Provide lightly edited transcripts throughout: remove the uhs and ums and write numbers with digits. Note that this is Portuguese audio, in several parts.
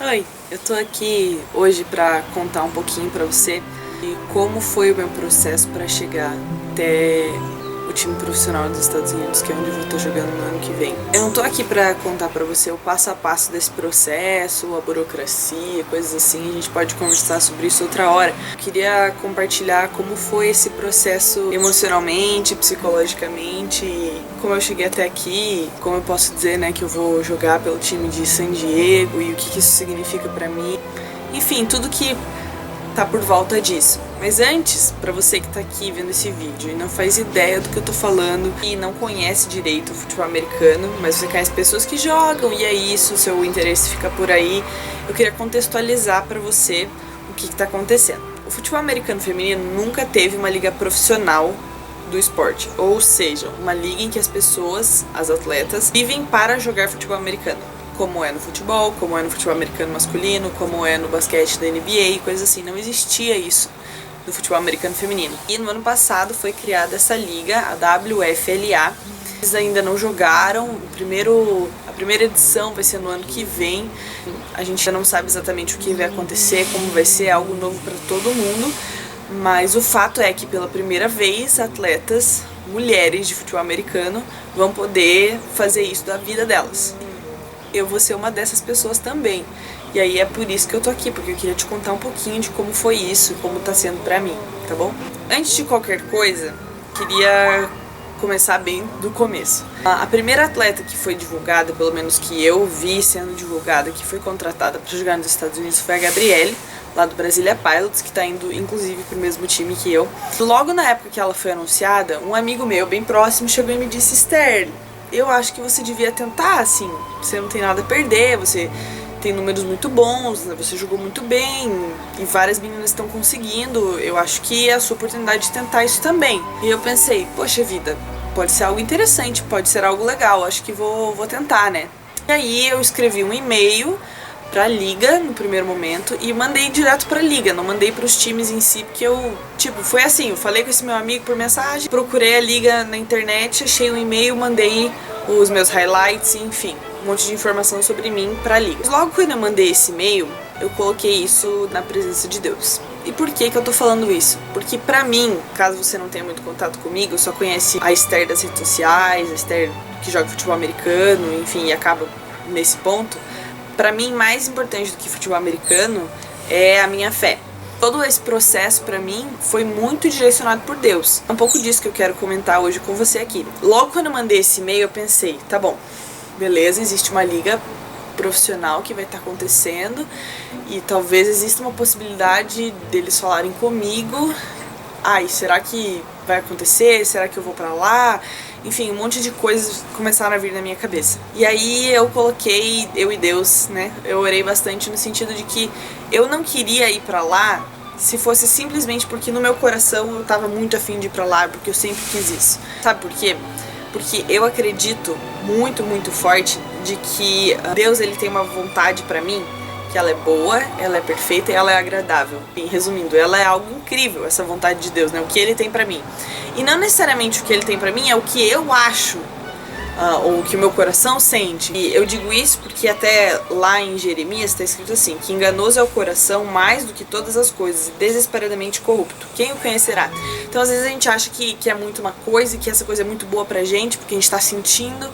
Oi, eu tô aqui hoje pra contar um pouquinho pra você de como foi o meu processo pra chegar até o time profissional dos Estados Unidos, que é onde eu vou estar jogando no ano que vem. Eu não tô aqui pra contar pra você o passo a passo desse processo, a burocracia, coisas assim, a gente pode conversar sobre isso outra hora. Eu queria compartilhar como foi esse processo emocionalmente, psicologicamente, como eu cheguei até aqui, como eu posso dizer, né, que eu vou jogar pelo time de San Diego e o que isso significa pra mim. Enfim, tudo que tá por volta disso. Mas antes, pra você que tá aqui vendo esse vídeo e não faz ideia do que eu tô falando e não conhece direito o futebol americano, mas você conhece pessoas que jogam e é isso, seu interesse fica por aí, eu queria contextualizar pra você o que tá acontecendo. O futebol americano feminino nunca teve uma liga profissional do esporte, ou seja, uma liga em que as pessoas, as atletas, vivem para jogar futebol americano, como é no futebol, como é no futebol americano masculino, como é no basquete da NBA, coisas assim. Não existia isso no futebol americano feminino. E no ano passado foi criada essa liga, a WFLA. Eles ainda não jogaram, a primeira edição vai ser no ano que vem. A gente ainda não sabe exatamente o que vai acontecer, como vai ser, algo novo para todo mundo. Mas o fato é que pela primeira vez atletas, mulheres de futebol americano, vão poder fazer isso da vida delas. Eu vou ser uma dessas pessoas também. E aí é por isso que eu tô aqui, porque eu queria te contar um pouquinho de como foi isso, como tá sendo pra mim, tá bom? Antes de qualquer coisa, queria começar bem do começo. A primeira atleta que foi divulgada, pelo menos que eu vi sendo divulgada, que foi contratada para jogar nos Estados Unidos, foi a Gabriele, lá do Brasília Pilots, que tá indo inclusive pro mesmo time que eu. Logo na época que ela foi anunciada, um amigo meu bem próximo chegou e me disse: Esther, eu acho que você devia tentar, assim, você não tem nada a perder, você tem números muito bons, você jogou muito bem e várias meninas estão conseguindo, eu acho que é a sua oportunidade de tentar isso também. E eu pensei, poxa vida, pode ser algo interessante, pode ser algo legal, acho que vou tentar, né? E aí eu escrevi um e-mail pra liga no primeiro momento e mandei direto pra liga, não mandei pros times em si, porque foi assim, eu falei com esse meu amigo por mensagem, procurei a liga na internet, achei um e-mail, mandei os meus highlights, enfim, um monte de informação sobre mim pra liga. Logo quando eu mandei esse e-mail, eu coloquei isso na presença de Deus. E por que eu tô falando isso? Porque pra mim, caso você não tenha muito contato comigo, só conhece a Esther das redes sociais, a Esther que joga futebol americano, enfim, e acaba nesse ponto. Pra mim, mais importante do que futebol americano é a minha fé. Todo esse processo, pra mim, foi muito direcionado por Deus. É um pouco disso que eu quero comentar hoje com você aqui. Logo quando eu mandei esse e-mail, eu pensei, tá bom, beleza, existe uma liga profissional que vai estar acontecendo e talvez exista uma possibilidade deles falarem comigo. Ai, será que vai acontecer? Será que eu vou pra lá? Enfim, um monte de coisas começaram a vir na minha cabeça. E aí eu coloquei, eu e Deus, né? Eu orei bastante no sentido de que eu não queria ir pra lá se fosse simplesmente porque no meu coração eu tava muito afim de ir pra lá, porque eu sempre quis isso. Sabe por quê? Porque eu acredito muito, muito forte de que Deus, ele tem uma vontade pra mim, que ela é boa, ela é perfeita e ela é agradável. E, resumindo, ela é algo incrível, essa vontade de Deus, né? O que ele tem pra mim. E não necessariamente o que ele tem pra mim é o que eu acho, ou o que o meu coração sente. E eu digo isso porque até lá em Jeremias está escrito assim, que enganoso é o coração mais do que todas as coisas, e desesperadamente corrupto. Quem o conhecerá? Então, às vezes a gente acha que é muito uma coisa e que essa coisa é muito boa pra gente, porque a gente tá sentindo.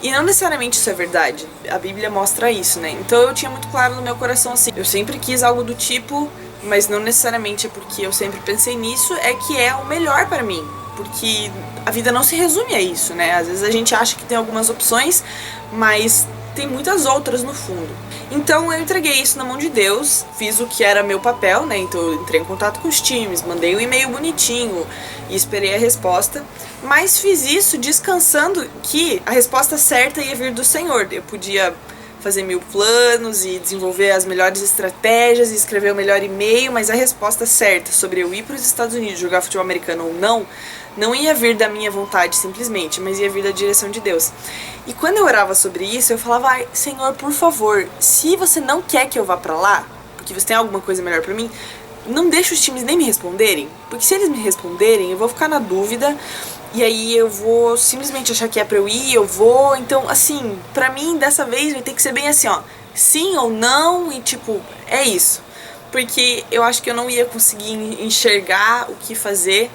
E não necessariamente isso é verdade. A Bíblia mostra isso, né? Então eu tinha muito claro no meu coração assim. Eu sempre quis algo do tipo, mas não necessariamente é porque eu sempre pensei nisso, é que é o melhor pra mim. Porque a vida não se resume a isso, né? Às vezes a gente acha que tem algumas opções, mas tem muitas outras no fundo. Então eu entreguei isso na mão de Deus, fiz o que era meu papel, né? Então eu entrei em contato com os times, mandei um e-mail bonitinho e esperei a resposta. Mas fiz isso descansando que a resposta certa ia vir do Senhor. Eu podia fazer 1000 planos e desenvolver as melhores estratégias e escrever o melhor e-mail, mas a resposta certa sobre eu ir para os Estados Unidos jogar futebol americano ou não ia vir da minha vontade simplesmente, mas ia vir da direção de Deus. E quando eu orava sobre isso, eu falava, ai, Senhor, por favor, se você não quer que eu vá pra lá, porque você tem alguma coisa melhor pra mim, não deixa os times nem me responderem, porque se eles me responderem, eu vou ficar na dúvida, e aí eu vou simplesmente achar que é pra eu ir, eu vou, então, assim, pra mim, dessa vez vai ter que ser bem assim, ó, sim ou não, e tipo, é isso. Porque eu acho que eu não ia conseguir enxergar o que fazer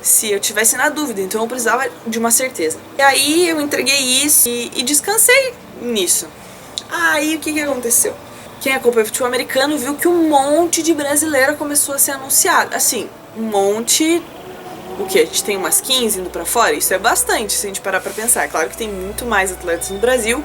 se eu tivesse na dúvida, então eu precisava de uma certeza. E aí eu entreguei isso e descansei nisso. Aí o que aconteceu? Quem acompanha o futebol americano viu que um monte de brasileira começou a ser anunciado. Assim, um monte. O que? A gente tem umas 15 indo pra fora? Isso é bastante, se a gente parar pra pensar. Claro que tem muito mais atletas no Brasil,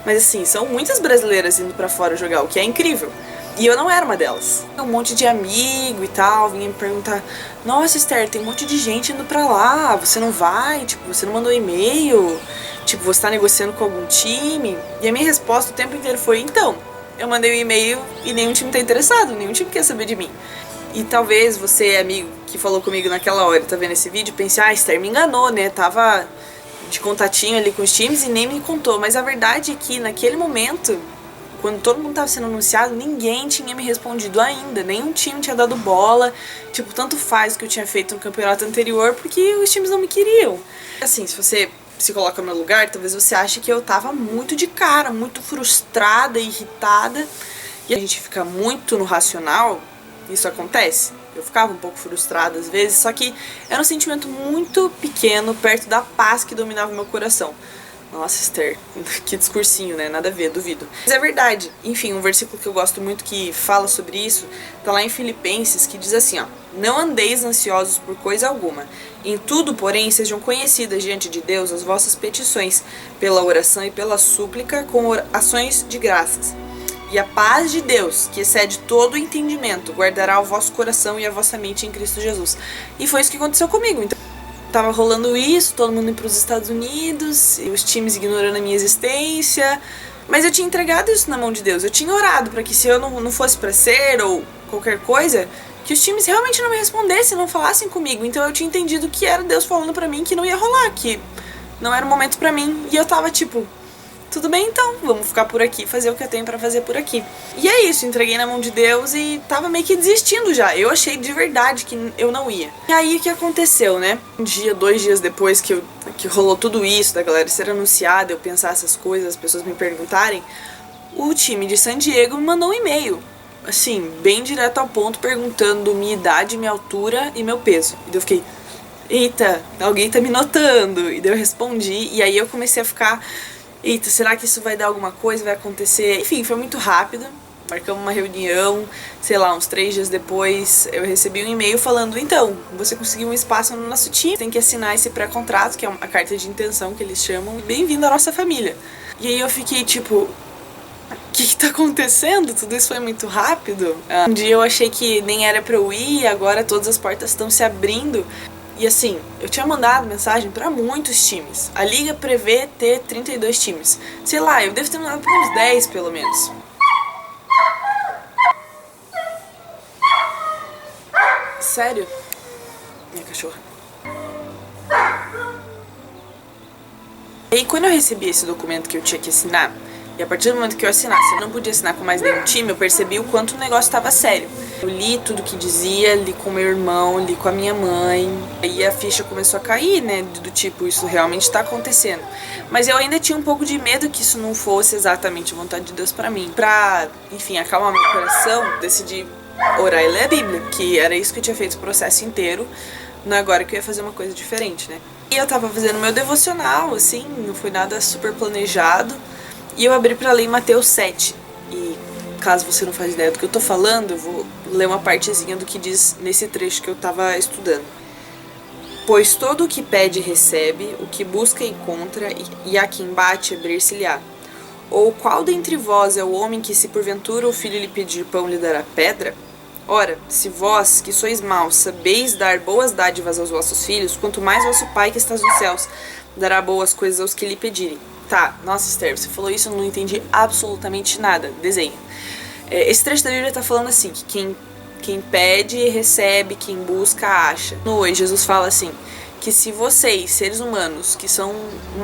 mas assim, são muitas brasileiras indo pra fora jogar, o que é incrível. E eu não era uma delas. Um monte de amigo e tal vinha me perguntar: nossa, Esther, tem um monte de gente indo pra lá, você não vai? Tipo, você não mandou e-mail? Tipo, você tá negociando com algum time? E a minha resposta o tempo inteiro foi: então, eu mandei um e-mail e nenhum time tá interessado, nenhum time quer saber de mim. E talvez você, amigo, que falou comigo naquela hora, tá vendo esse vídeo, pense: ah, Esther me enganou, né? Tava de contatinho ali com os times e nem me contou. Mas a verdade é que naquele momento, quando todo mundo tava sendo anunciado, ninguém tinha me respondido ainda. Nenhum time tinha dado bola. Tipo, tanto faz o que eu tinha feito no campeonato anterior, porque os times não me queriam. Assim, se você se coloca no meu lugar, talvez você ache que eu tava muito de cara, muito frustrada, irritada. E a gente fica muito no racional, isso acontece. Eu ficava um pouco frustrada às vezes, só que era um sentimento muito pequeno perto da paz que dominava o meu coração. Nossa, Esther, que discursinho, né? Nada a ver, duvido. Mas é verdade. Enfim, um versículo que eu gosto muito que fala sobre isso tá lá em Filipenses, que diz assim, ó: não andeis ansiosos por coisa alguma. Em tudo, porém, sejam conhecidas diante de Deus as vossas petições, pela oração e pela súplica, com ações de graças. E a paz de Deus, que excede todo o entendimento, guardará o vosso coração e a vossa mente em Cristo Jesus. E foi isso que aconteceu comigo. Então, tava rolando isso, todo mundo indo pros Estados Unidos, e os times ignorando a minha existência. Mas eu tinha entregado isso na mão de Deus. Eu tinha orado para que, se eu não fosse pra ser ou qualquer coisa, que os times realmente não me respondessem, não falassem comigo. Então eu tinha entendido que era Deus falando pra mim que não ia rolar, que não era o momento pra mim. E eu tava tipo: tudo bem, então, vamos ficar por aqui, fazer o que eu tenho pra fazer por aqui. E é isso, entreguei na mão de Deus e tava meio que desistindo já. Eu achei de verdade que eu não ia. E aí o que aconteceu, né? Um dia, 2 dias depois que rolou tudo isso, da galera ser anunciada, eu pensar essas coisas, as pessoas me perguntarem, o time de San Diego me mandou um e-mail, assim, bem direto ao ponto, perguntando minha idade, minha altura e meu peso. E daí eu fiquei: eita, alguém tá me notando. E daí eu respondi, e aí eu comecei a ficar: eita, será que isso vai dar alguma coisa, vai acontecer? Enfim, foi muito rápido. Marcamos uma reunião, sei lá, uns 3 dias depois eu recebi um e-mail falando: então, você conseguiu um espaço no nosso time, tem que assinar esse pré-contrato, que é a carta de intenção que eles chamam, bem-vindo à nossa família. E aí eu fiquei tipo: o que tá acontecendo? Tudo isso foi muito rápido. Um dia eu achei que nem era pra eu ir, e agora todas as portas estão se abrindo. E assim, eu tinha mandado mensagem pra muitos times. A liga prevê ter 32 times. Sei lá, eu devo ter mandado pra uns 10 pelo menos. Sério? Minha cachorra. E aí, quando eu recebi esse documento que eu tinha que assinar, e a partir do momento que eu assinasse, eu não podia assinar com mais nenhum time, eu percebi o quanto o negócio estava sério. Eu li tudo que dizia, li com meu irmão, li com a minha mãe. Aí a ficha começou a cair, né, do tipo, isso realmente tá acontecendo. Mas eu ainda tinha um pouco de medo que isso não fosse exatamente a vontade de Deus pra mim. Pra, enfim, acalmar meu coração, decidi orar e ler a Bíblia, que era isso que eu tinha feito o processo inteiro. Não é agora que eu ia fazer uma coisa diferente, né. E eu tava fazendo meu devocional, assim, não foi nada super planejado. E eu abri pra ler em Mateus 7. E caso você não faz ideia do que eu tô falando, eu vou ler uma partezinha do que diz nesse trecho que eu tava estudando. Pois todo o que pede recebe, o que busca encontra, e a quem bate abrir-se-lhe-á. Ou qual dentre vós é o homem que, se porventura o filho lhe pedir pão, lhe dará pedra? Ora, se vós, que sois maus, sabeis dar boas dádivas aos vossos filhos, quanto mais vosso Pai que estás nos céus dará boas coisas aos que lhe pedirem. Tá, nossa, Esther, você falou isso, eu não entendi absolutamente nada. Desenha. Esse trecho da Bíblia tá falando assim, que quem pede, recebe, quem busca, acha. Hoje, Jesus fala assim, que se vocês, seres humanos, que são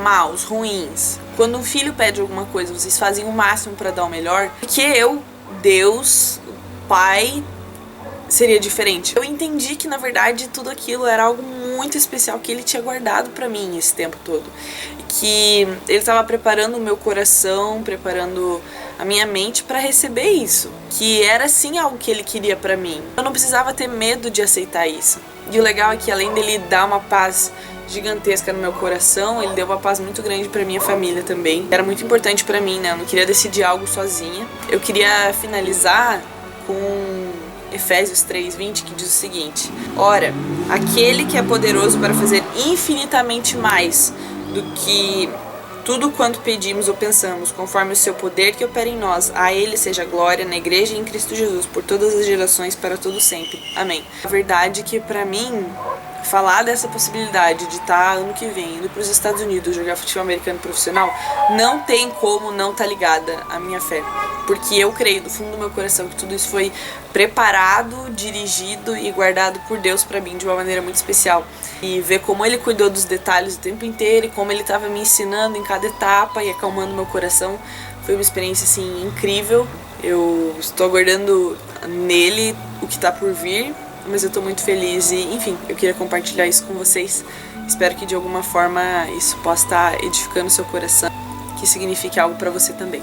maus, ruins, quando um filho pede alguma coisa, vocês fazem o máximo pra dar o melhor, porque eu, Deus, o Pai, seria diferente. Eu entendi que, na verdade, tudo aquilo era algo muito especial que ele tinha guardado pra mim esse tempo todo. Que ele estava preparando o meu coração, preparando a minha mente para receber isso, que era sim algo que ele queria para mim. Eu não precisava ter medo de aceitar isso. E o legal é que além dele dar uma paz gigantesca no meu coração, ele deu uma paz muito grande pra minha família também. Era muito importante pra mim, né? Eu não queria decidir algo sozinha. Eu queria finalizar com Efésios 3:20, que diz o seguinte: ora, aquele que é poderoso para fazer infinitamente mais do que tudo quanto pedimos ou pensamos, conforme o seu poder que opera em nós, a ele seja glória na igreja e em Cristo Jesus, por todas as gerações, para todo sempre. Amém. A verdade é que pra mim, falar dessa possibilidade de estar ano que vem indo para os Estados Unidos jogar futebol americano profissional, não tem como não estar ligada à minha fé. Porque eu creio do fundo do meu coração que tudo isso foi preparado, dirigido e guardado por Deus pra mim de uma maneira muito especial. E ver como ele cuidou dos detalhes o tempo inteiro e como ele estava me ensinando em cada etapa e acalmando meu coração, foi uma experiência assim incrível. Eu estou aguardando nele o que está por vir, mas eu tô muito feliz e, enfim, eu queria compartilhar isso com vocês. Espero que de alguma forma isso possa estar edificando seu coração, que signifique algo pra você também.